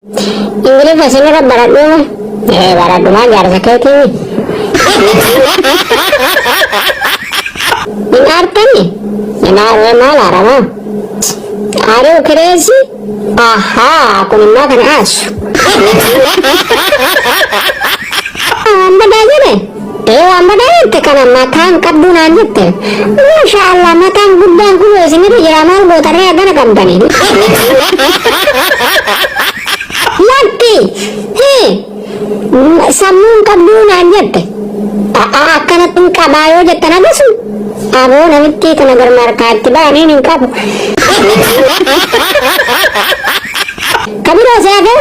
English bahasa Arab barat dulu. Barat dulu aja sakit ini. Ini arti nih. Ini malah ramo. Are you crazy? Aha, aku makan as. Amba aja deh. Amba aja kana matang kabun aja teh. Masya Allah matang budang kulo sini tuh jamal buat ada na company. Laki, sambung kabun aja teh. Akan tingkah bayo jatuh naga su. Abo nanti tenaga market tiba ini ningkap. Kamu rasa apa?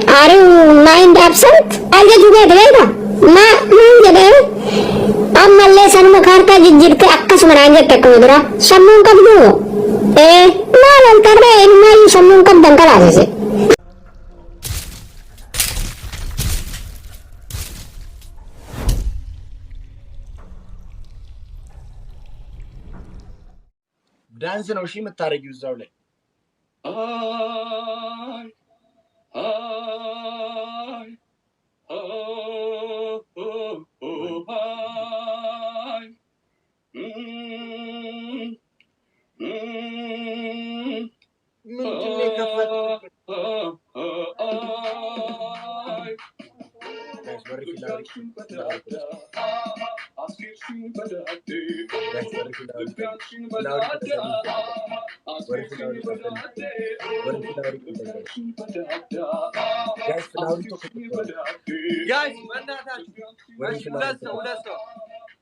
Are you mind absent? Aja juga deh Ma jadi. Amma lesan makarta jijjir ke akkas menanjak ke kudra. Sambung kabdu. Malam karena ini mayu sambung kabdan kalah sih. ዳንስ ነው እሺ የምታረጊው እዛው ላይ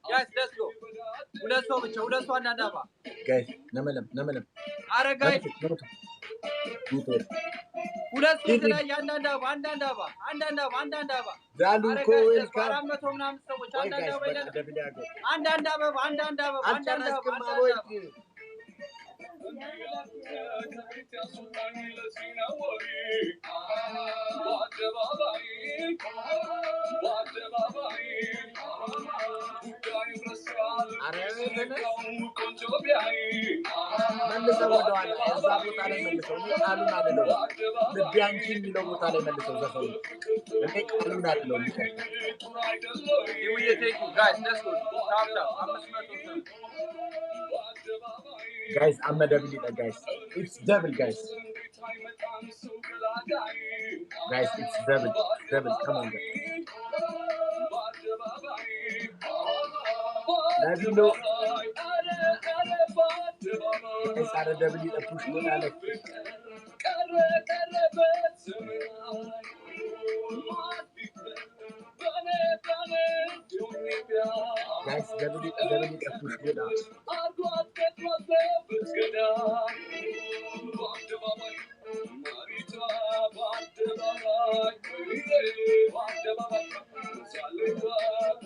Guys, let's go. Udah so anda apa? Guys, namalam. Ara guys. Udah so kita anda apa? Zalu ko welcome. Aram na thom naam so anda apa. Guys, I'm not double it, guys. It's double, guys. Guys, it's double. Come on, guys. Let me know. Guys, I'm double it. Push me down. Guys, double it. Push me down.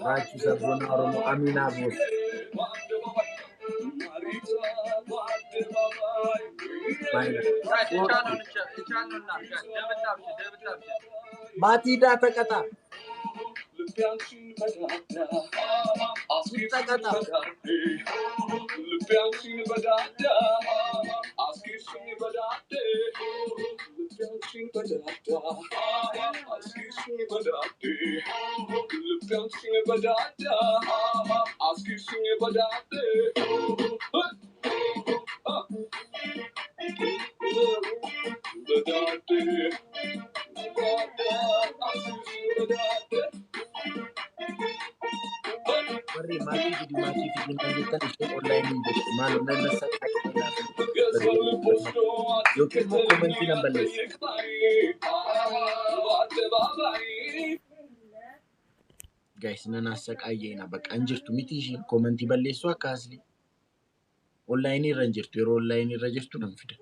Rachuu sabona oromo amina bos. Matida fakkata. Mati kita di online ini malu nasa yo que mo commenti na balis guys nanasaqaye na baka anjirtu miti commenti balleessu akasli online ranjirtu yero online register nan fida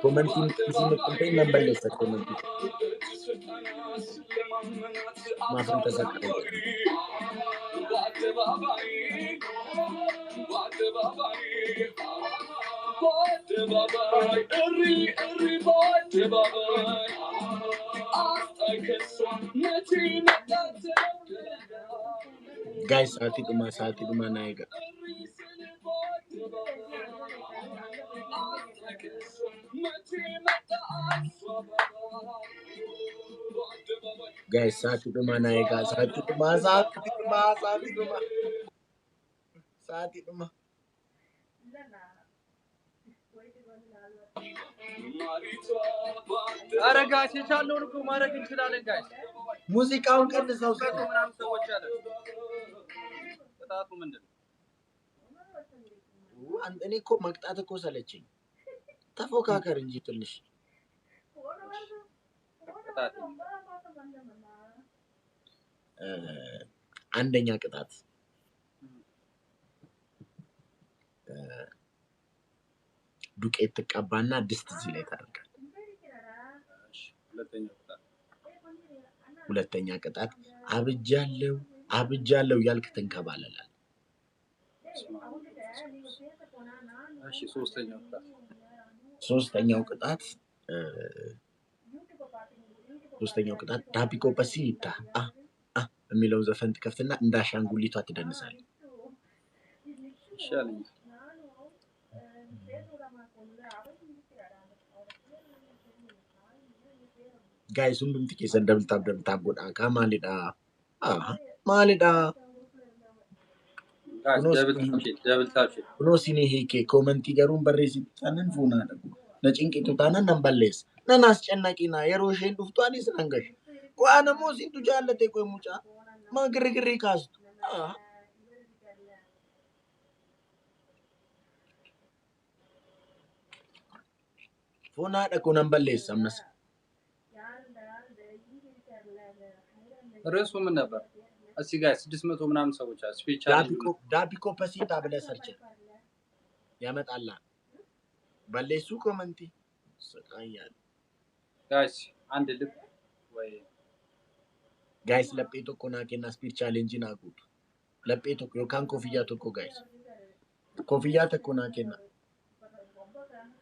commenti sini penting nambalesa commenti maaf tazakar guys saati duma na ega guys saati duma na ega saati duma Ara guys የቻለውን እኮ ማድረግ እንችላለን guys ሙዚቃውን ቀንሰው ምናምን ሰዎች አለ ቅጣቱ ምንድነው እኔ እኮ መቅጣት እኮ ሰለቸኝ ተፎካከር እንጂ ትንሽ ቅጣት አንደኛ ቅጣት ዱቄት ተቀባና ድስት እዚህ ላይ ታደርጋለህ ሁለተኛ ቅጣት አብጃለሁ ያልክ ተንከባለላል እሺ ሶስተኛው ቅጣት ዳቢኮ ፓሲታ የሚለው ዘፈን ትከፍትና እንዳሻንጉሊቷ ትደንሳለህ ይሻለኝ guys hundum tike san double tap goda ka malida guys double tap no sini hike comment garun barresi tanan funa da na cinqitu tanan nan balles nan ascennaqina yeroshen duftwani sangash ko anamo sintu jallate ko mucha ma girgirri kastu funa da ko nan balles ammas ርዕሱ ምን ነበር? እስኪ ጋይስ 600 ምናምን ሰዎች አሉ ስፒች ዳቢኮ ፓሲታ ብለህ ሰርች ያመጣላ በሌሱ ኮመንቲ ሰቃያል ጋይስ አንድ ልብ ወይ ጋይስ ለጴቶ ኮናኬና ስፒች ቻሌንጅ ናጉት ለጴቶ ዮካን ኮፍያ ተኮ ጋይስ ኮፍያ ተኮናኬና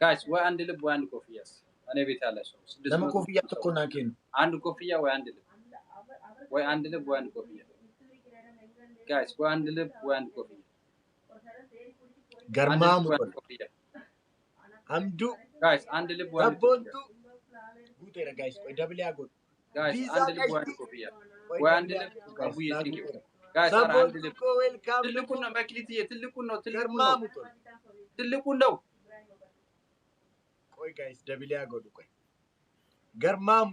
ጋይስ ወይ አንድ ልብ ወይ አንድ ኮፍያስ እኔ ቤት ያለ ሰው 600 ኮፍያ ተኮናኬን አንድ ኮፍያ ወይ አንድ ልብ ወይ አንድ ልብ ወይ አንድ ኮፍያ ጋይስ ወይ አንድ ልብ ወይ አንድ ኮፍያ ገርማሙ አምዱ ጋይስ አንድ ልብ ወይ አንድ ቦንቱ ጉቴራ ጋይስ ወይ ደብል ያጎት ጋይስ አንድ ልብ ወይ አንድ ኮፍያ ወይ አንድ ልብ አቡዬ ቲንኪው ጋይስ አንድ ልብ ትልቁን ነው መክሊትዬ ትልቁን ነው ቆይ ጋይስ ደብል ያጎት ቆይ ገርማሙ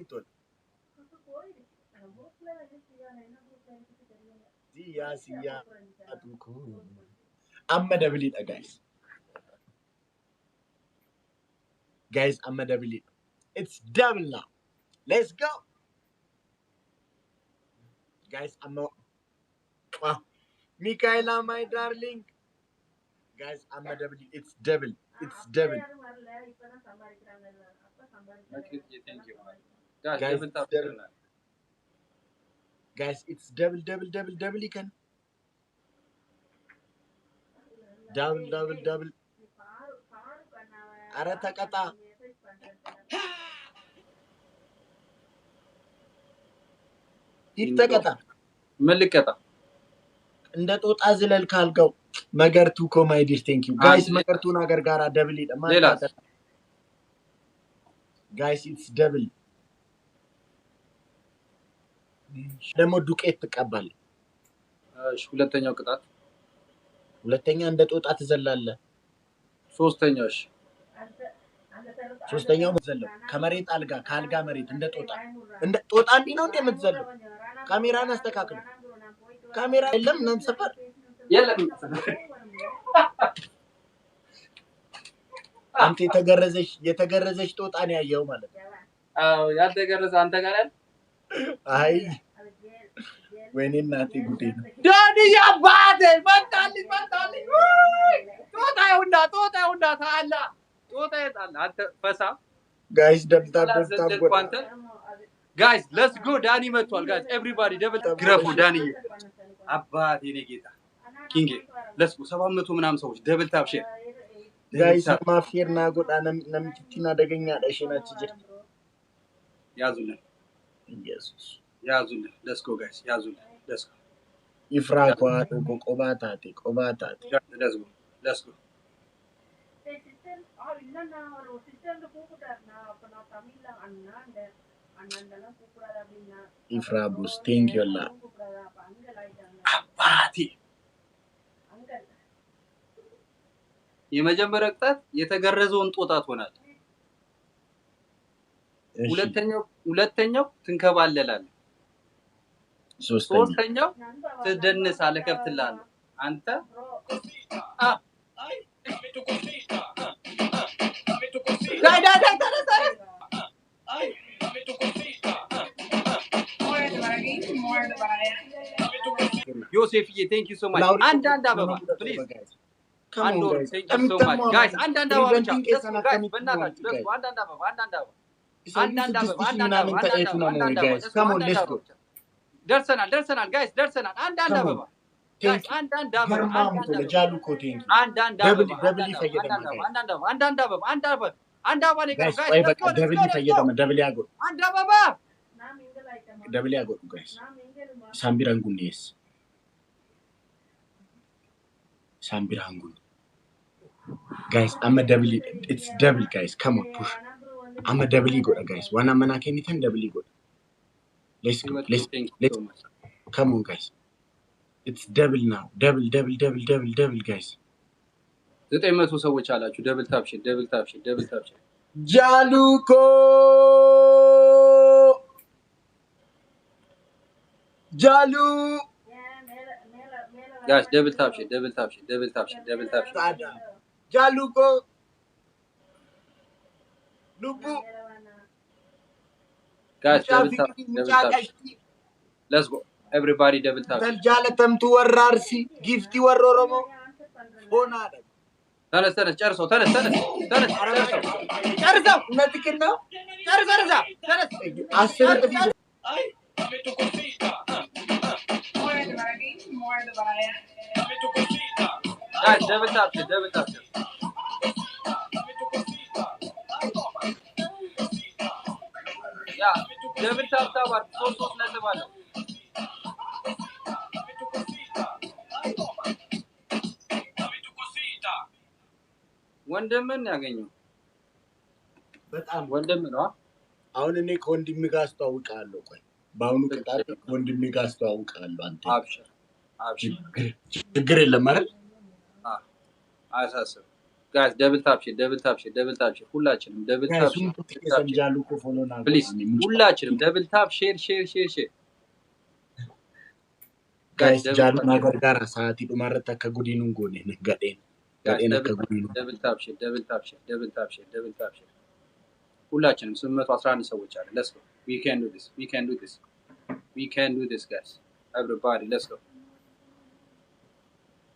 siya atuko amma double guys amma double it's double now let's go guys amma Michaela my darling guys amma double it's double thank you guys it's double you can double ara takata ይተቀጣ መልከታ እንደ ጦጣ ዝለል ካልገው መገርቱ ኮሜዲ thank you guys መገርቱ ነገር ጋራ double ይደማታ guys it's double ደግሞ ዱቄት ተቀባል እሺ ሁለተኛው ቅጣት ሁለተኛ እንደ ጦጣ ትዘላለህ ሶስተኛው መዘለው ከመሬት ካልጋ መሬት እንደ ጦጣ እንዴ ነው እንደምትዘለው ካሜራን አስተካክል ካሜራ የለም ነው ሰፈር የለም አንተ የተገረዘች ጦጣ ነው ያየው ማለት ነው አዎ ያልተገረዘ አንተ ጋር አይደል አይ ወይኔ እናቴ ጉዴ ነው ዳኒ ያባቴ መጣልኝ ጦጣ ይውና ታላ ጦጣ ይጣላ አንተ ፈሳ ጋይስ ደብታ ጋይስ ሌትስ ጎ ዳኒ መጥቷል ጋይስ ኤቭሪባዲ ደብል ግረፉ ዳኒ አባቴ ነው ጌታ ኪንግ ሌትስ ጎ 700 ምናምን ሰዎች ደብል ታፕ ሼር ጋይስ ማፍየርና ጎዳ ነምቲና ደገኛ ዳሽናች ጅር ያዙልን ኢየሱስ ያዙልን ሌትስ ጎ ጋይስ ያዙልን ሌትስ ጎ Ifraa kwaadhu qophaa taate. Let's go. Ifraa Bruce, thank you Allah. Party. የመጀመሪያው ቅጣት የተገረዘውን ጦጣ ትሆናል። ሁለተኛው ትንከባለላለህ። ሶስተኛው ትደንሳለህ ከፍትልሃለሁ። አንተ ዮሴፍዬ thank you so much. አንድ አበባ please. አንድ ወር thank you so much guys. አንድ አበባ ብቻ guys በእናታችሁ let's go. አንድ አበባ ደርሰናል guys ደርሰናል። አንድ አበባ guys አንድ አበባ Sambirangun. Guys, I'm a double. It's double, guys. Come on, push. I'm a double go, guys. One amana anything double go. Let's go. Let's. Come on, guys. It's double now. Double, guys. 900 ሰዎች አላችሁ። double tap shit. Jaluko. Jalu. Guys, double tap shit. Jaluko. Lupu. Guys, double tap. Let's go. Everybody double tap. Jalatam tu warrarsi. Gifti warroromo. Bonada. ተነስ ጨርሰው። ነጥቅነው ጨርሰው። አስር ጥፊ guys double tap. ያ double tap አር 3 ነጥብ አለ። ወንድምን ያገኘው በጣም ወንድም ነው። አሁን እኔ ከወንድሜ ጋር አስተዋውቃለሁ። ቆይ በአሁኑ ቅጣት ከወንድሜ ጋር አስተዋውቃለሁ። አንተ አብሽር ችግር የለም አይደል? አያሳስብ። ጋይስ ደብል ታፕ ሼር ሁላችንም ደብል ታፕ ተሰንጃሉ እኮ ፎሎና ፕሊዝ ሁላችንም ደብል ታፕ ሼር ጋይስ ጃሉ ነገር ጋር ሰዓት ይዱማረታ ከጉዲኑን ጎኔ ነገዴን ደብል ታፕ ሼር ሁላችንም 811 ሰዎች አለ። let's go we can do this guys everybody let's go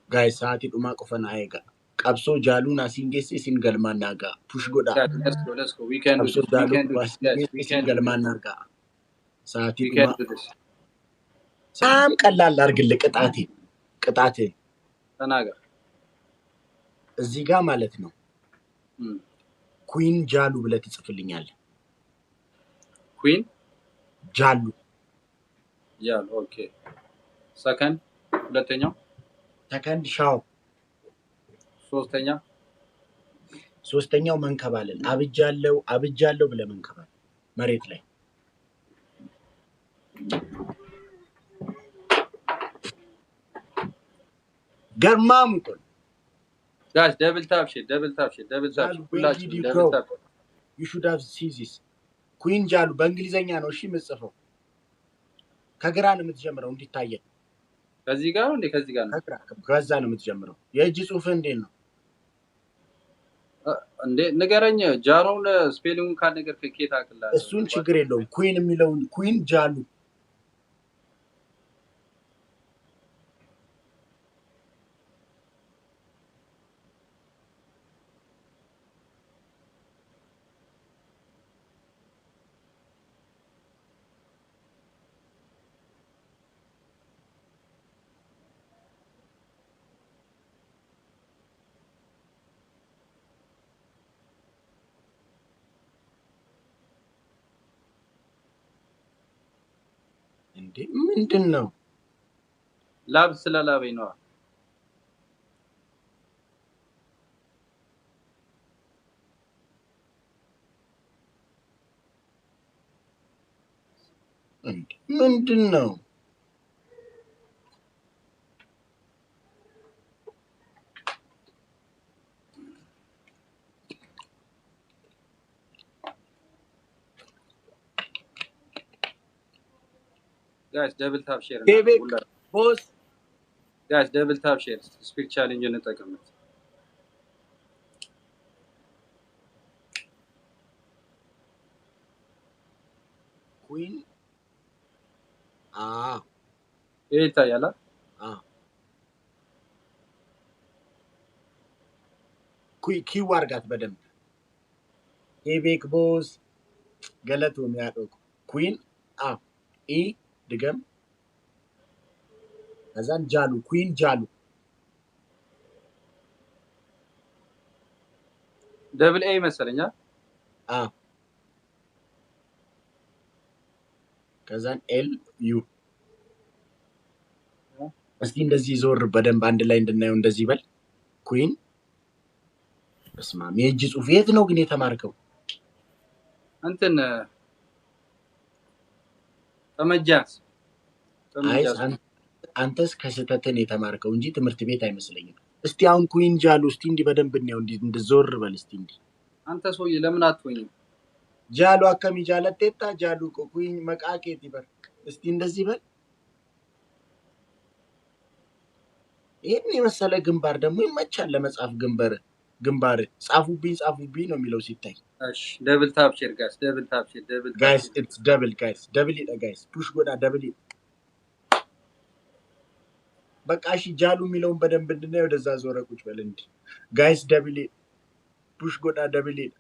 guys ሰዓት ይዱማ ቆፈና አይጋ ቀብሶ ጃሉና ሲንጌስ ሲንገልማናጋ ፑሽ ጎዳ let's go we can do this ሲንገልማናጋ ሰዓት ይዱማ ሳም ቀላል አርግል ቅጣቴ ተናገር እዚህ ጋር ማለት ነው። ኩዊን ጃሉ ብለህ ትጽፍልኛለህ። ኩዊን ጃሉ ኦኬ። ሰከንድ ሁለተኛው ሰከንድ ሻው ሶስተኛው መንከባለል አብጃለሁ ብለህ መንከባለል መሬት ላይ ገርማሙ guys double tap shit ሁላችንም double tap you should have seen this ኩዊን ጃሉ በእንግሊዘኛ ነው እሺ የምጽፈው ከግራ ነው የምትጀምረው እንዲታየን ከዚህ ጋር ነው ከዚህ ጋር ነው ከዛ ነው የምትጀምረው የእጅ ጽሁፍ እንዴት ነው እንዴ ንገረኝ ጃሉን ስፔሊንጉን ካል ነገር ከኬታ አክላ እሱን ችግር የለውም ኩዊን የሚለውን ኩዊን ጃሉ ምንድን ነው لاب سلا لابينوا منو guys double tap share كيبك بوس guys double tap share speak challenge نتقمت كوين ايه تا يلا كيو ارغات بدم كيبك بوس غلطو ميادو كوين اي دغم كزان جالو كوين جالو دبل اي مثلا كزان ال يو እስቲ እንደዚህ ዞር በደንብ አንድ ላይ እንድናየው እንደዚህ በል ኩዊን በስማም የእጅ ጽሁፍ የት ነው ግን የተማርከው እንትን ተመጃስ አንተስ ከስተተን የተማርከው እንጂ ትምህርት ቤት አይመስለኝም እስቲ አሁን ኩዊን ጃሉ እስቲ እንዲ በደንብ ነው እንዲ ዞር በል እስቲ እንዲ አንተ ሰውዬ ለምን አትወኝም ጃሉ አከሚ ጃለቴታ ጃሉ ኩዊን መቃቄት ይበር እስቲ እንደዚህ በል ይሄን የመሰለ ግንባር ደግሞ ይመቻል ለመጻፍ ግንባር ጻፉብኝ ነው የሚለው ሲታይ እሺ ደብል ታፕ ሼር ጋይስ ደብል ታፕ ሼር ደብል ጋይስ ኢትስ ደብል ጋይስ ደብል ኢት ጋይስ ፑሽ ጎዳ ደብል ኢት በቃ እሺ ጃሉ የሚለውን በደንብ እንድናየው ወደዛ ዞረ ቁጭ በል እንዴ ጋይስ ደብል ኢት ፑሽ ጎዳ ደብል ኢት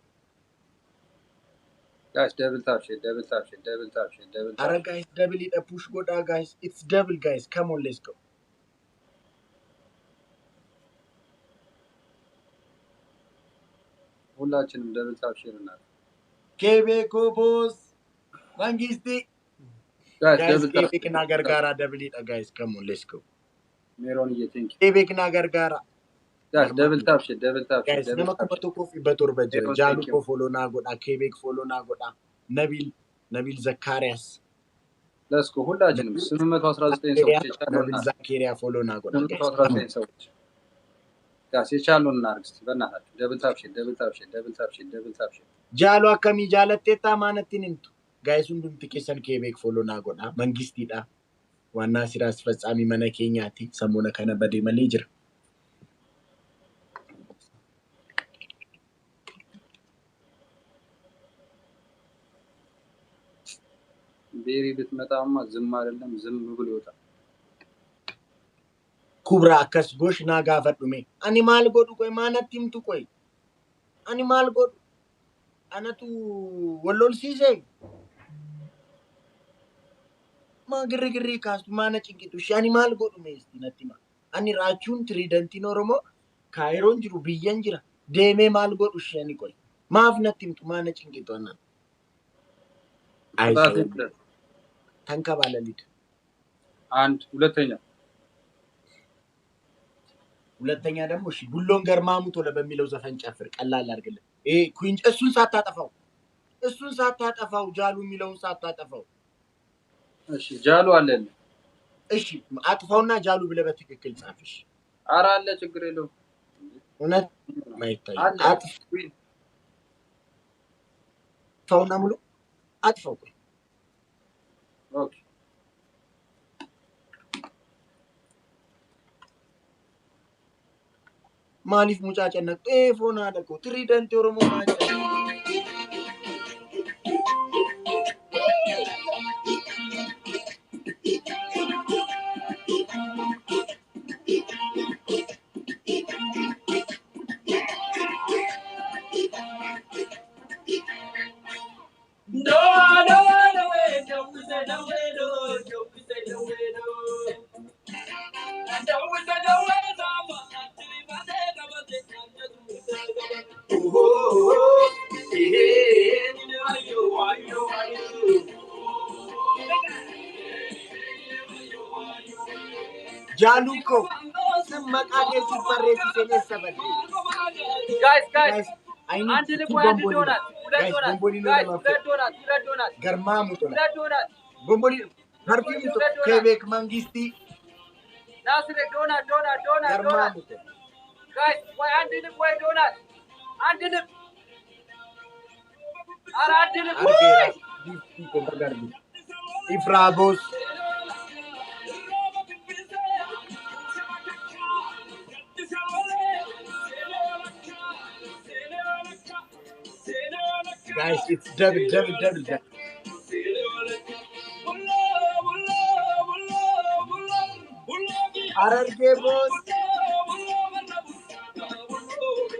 ጋይስ ደብል ታፕ ሼር ደብል ታፕ ሼር ደብል ታፕ ሼር ደብል አረ ጋይስ ደብል ኢት ፑሽ ጎዳ ጋይስ ኢትስ ደብል ጋይስ ካም ኦን ሌትስ ጎ ሁላችንም ደብል ታፕ ሼር እናድርግ ኬቤኮ ቦስ መንግስቲ ጋይስ ኬቤክ ናገር ጋራ ደብል ኢት ጋይስ ካም ኦን ሌትስ ጎ ሜሮን ቴንክ ዩ ኬቤክ ናገር ጋራ ጋይስ ደብል ታፕ ሼር ጋይስ ነመከበቱ ኮፊ በቶር በጀ ጃሉ ኮ ፎሎና ጎዳ ኬቤክ ፎሎና ጎዳ ነቢል ዘካሪያስ ለስኮ ሁላችንም 819 ሰዎች ይቻላል ነቢል ዘካሪያ ፎሎና ጎዳ 819 ሰዎች ጋይስ ይቻላል እናርግ እስቲ በእናታችሁ ደብል ታፕ ሼር ደብል ታፕ ሼር ደብል ታፕ ሼር ደብል ታፕ ሼር ጃሉ አከሚ ጃለቴታ ማነቲን እንቱ ጋይስ ሁንዱም ትኬሰን ኬቤክ ፎሎና ጎዳ መንግስቲዳ ዋና ስራ አስፈጻሚ መነኬኛቲ ሰሞነ ከነበደ መሌጅር ቤሪ ብትመጣማ ዝም አይደለም ዝም ብሎ ይወጣል ኩብራ አከስ ጎሽ ናጋ ፈዱሜ አኒማል ጎዱ ቆይ ማነቲምቱ ቆይ አኒማል ጎዱ አነቱ ወሎል ሲዜ ማግርግሪ ካስቱ ማነ ጭንቂቱ አኒማል ጎዱ ሜስቲ ነቲማ አኒ ራቹን ትሪደንቲን ኦሮሞ ካይሮን ጅሩ ቢየን ጅራ ዴሜ ማል ጎዱ ሸኒ ቆይ ማፍ ነቲምቱ ማነ ጭንቂቱ አና አይሰ ተንከባለሊት አንድ ሁለተኛ ደግሞ እሺ ቡሎን ገርማሙት ወለ በሚለው ዘፈን ጨፍር ቀላል አድርግልህ ይሄ ኩንጭ እሱን ሳታጠፋው ጃሉ የሚለውን ሳታጠፋው እሺ ጃሉ አለን እሺ አጥፋውና ጃሉ ብለህ በትክክል ጻፍሽ ኧረ አለ ችግር የለውም እውነት ማይታይ አጥፋውና ሙሉ አጥፋው ኦኬ ማሊፍ ሙጫጨነቅ ጤፎና ደቆ ትሪደንት ኦሮሞ ማጨ Jaluko. Makake siparesi sene sabati. Guys. I need two bomboli. Guys, bomboli no nama. Garma mutola. Bomboli. Perfume to Quebec mangisti. Donut. Garma mutola. Guys, why donut? Argera. Gifti ko bagardi. Ifrabos. Guys, it's double. Ararge boss.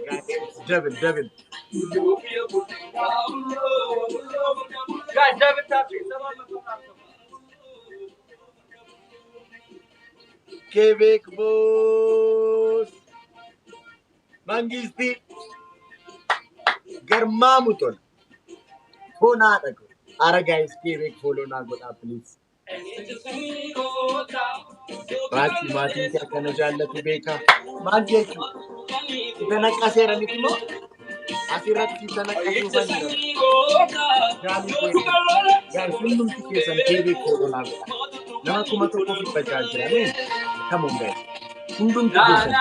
Guys, it's double. Guys, double tap it. Quebec boss. Mangisti. Garma mutola. Phone aadako. Ara guys, Quebec follow na godha please. Rachuu maatiin kee akkana jaallatu beekaa. Maal jechuudha? Tanaqqaseera miti moo? Asirratti tanaqqasuu kan jiran. Guys, hundumti keessan Quebec follow na godha. Nama 1,000 fibbachaa jira mee? Come on guys. Hundumti keessan.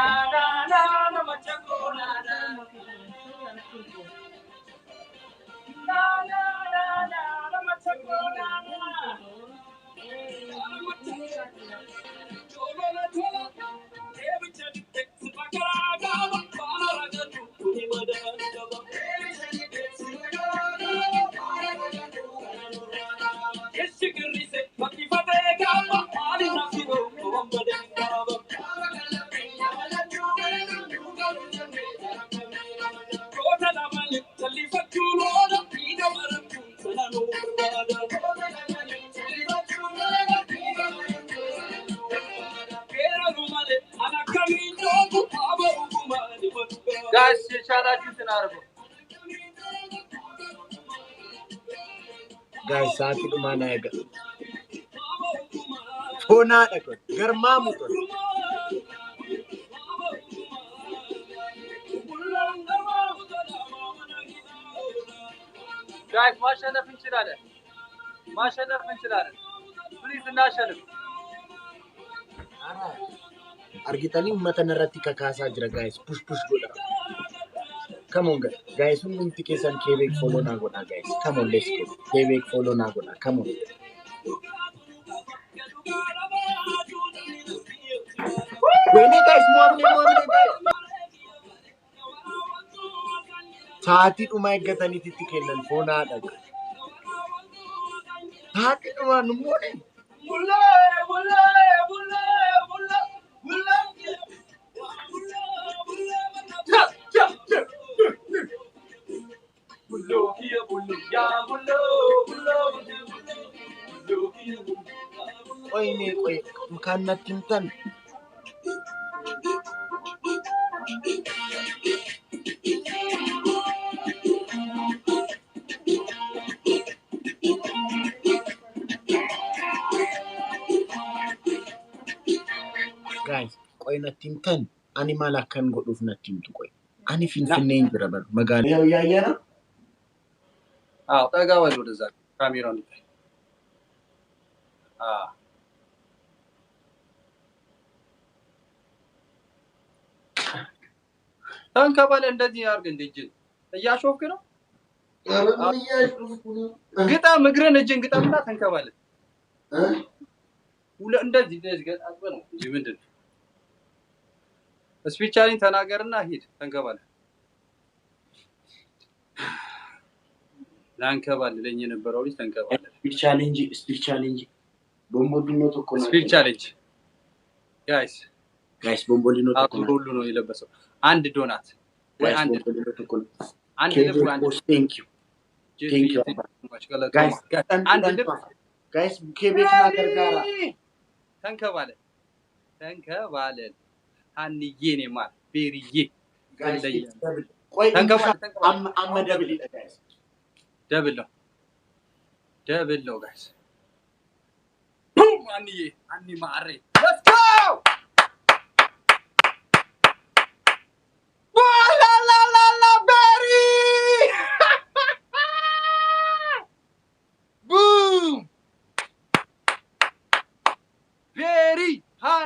Guys, shalaati sinarbo. Guys, saati dhuma na eega. Foonaa dhaqo. Garmaa muto. Guys, maşallah finçilale. Please naşallah. Argitanii uummata narratti kakaasaa jira guys. Push godha. Come on guys. Hundumti keessan Quebec follow na godha guys. Come on, let's go. Quebec follow na godha. Come on. Wait guys, moamne. Saati dhuma eeggataniitti kennan foonaa dhaqa. Saati dhuma nu moone. Qoy kan natti himtan. Guys, qoy natti himtan. Ani maal akkan godhuuf natti himtu qoy. Ani Finfinneen jira bar magaalaa yaayyaana. ጠጋ በል ወደዛ ካሜራውን ይታይ። ተንከባለ እንደዚህ አድርግ እንደ እጅን እያሾፍክ ነው። ግጣም እግርን እጅን ግጣምና ተንከባለ እንደዚህ ገጣጥ ነው እንጂ ምንድን ነው? ስፒቻሊን ተናገርና ሂድ ተንከባለ ላንከባለ ለኝ የነበረው ልጅ ተንከባለ ስፒች ቻሌንጅ ቦምቦሊኖ ተኮና ስፒች ቻሌንጅ ጋይስ ቦምቦሊኖ ተኮና ሁሉ ነው የለበሰው አንድ ዶናት ወይ አንድ ቦምቦሊኖ ተኮና አንድ ልብ አንድ ቴንክ ዩ ጋይስ አንድ ልብ ጋይስ ኬቤክ ነገር ጋራ ተንከባለ አንዬ ነው ማለት ቤሪዬ ጋይስ ቆይ አመ ደብል ጋይስ ደብል ነው ጋይስ ቡም አንዬ ማሬ let's go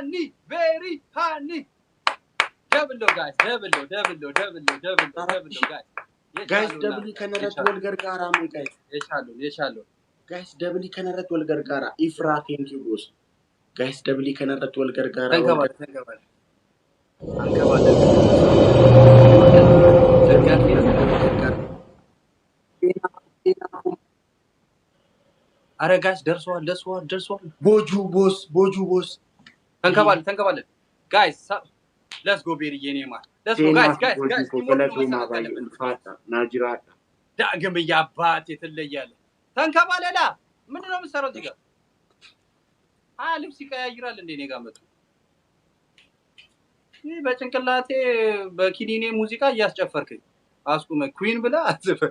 honey, very honey. Double though, guys. Double guys. Guys, double canarat wal gargara me guys. Yeshalo. Guys, double canarat wal gargara. Ifra thank you boss. Guys, double canarat wal gargara. Thank you. Are guys, there's one. Boju boss. Thank you. Guys, let's go Berry Yenema. Let's go guys. Ulfata najirata. ዳግም ያባት የተለያለ ተንከባለላ ምንድነው የምትሰራው እዚህ ጋር ልብስ ይቀያይራል እንዴ እኔ ጋር መጡ ይሄ በጭንቅላቴ በኪኒኔ ሙዚቃ እያስጨፈርከኝ አስቁመ ኩዊን ብላ አጽፈ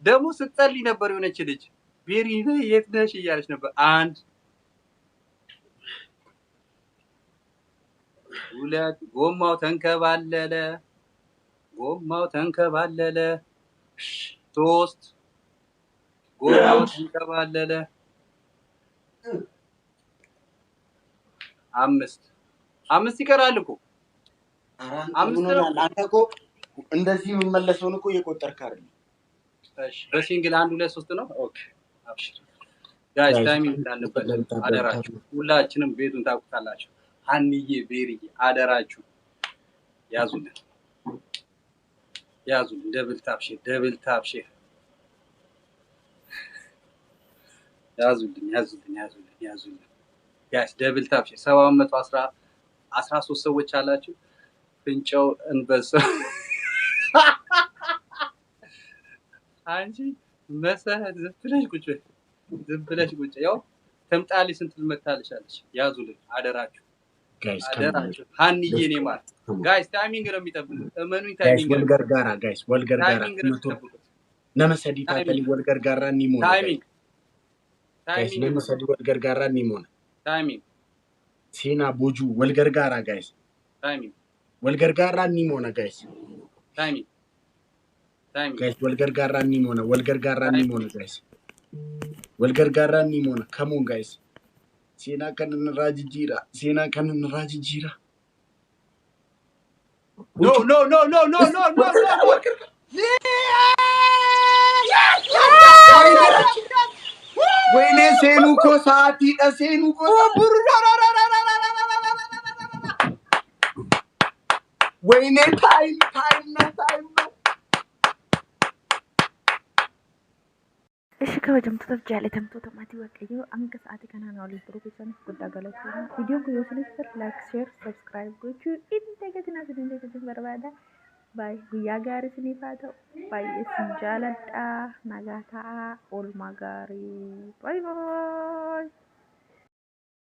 ደሞ ስትጸልይ ነበር የሆነች ልጅ ቤሪ የት ነሽ እያለች ነበር አንድ ሁለት ጎማው ተንከባለለ ሶስት ጎማው ተንከባለለ አምስት ይቀራል እኮ አምስት ነው አንተ እኮ እንደዚህ መመለሰውን እኮ እየቆጠርክ አይደል እሺ በሲንግል 1 2 3 ነው ኦኬ አብሽር ጋይስ ታይሚንግ እንዳለበት አደራችሁ ሁላችንም ቤቱን ታውቁታላችሁ አንዬ ቤሪዬ አደራችሁ ያዙልን ደብል ታፕሼር ያዙልን ጋይስ ደብል ታፕሼር 713 ሰዎች አላችሁ ፍንጫው እንበሳ አንቺ መሰረት ዝም ብለሽ ቁጭ ያው ተምጣሊ ስንት ልመታልሻለሽ ያዙልን አደራችሁ ሃንዬ እኔ ማለት ጋይስ ታይሚንግ ነው የሚጠብቁት እመኑኝ ታይሚንግ ወልገርጋራ ነመሰዲ ታተሊ ወልገርጋራ ኒሞና ታይሚንግ ነመሰዲ ወልገርጋራ ኒሞና ታይሚንግ ሲና ቦጁ ወልገርጋራ ጋይስ ታይሚንግ ወልገርጋራ ኒሞና ጋይስ ታይሚንግ ጋይስ ወልገርጋራ ኒሞና ከሞን ጋይስ Sina kanan rajijira. No. Wene senu ko saati da senu ko Wene time na. እሺ ከወጀምቶት ጃለተምቶት ማቲ ወቀዩ አንገስ አቲ ከናና ወሊ ፕሮፌሰር ጉዳገለቱ ቪዲዮ ኩዮስሊስ ላይክ ሼር ሰብስክራይብ ጎቹ ኢንተገትና ስለንደተ በርባዳ ባይ ጉያ ጋር ስኒፋቶ ባይ እስንጃለዳ ናጋታ ኦልማጋሪ ባይ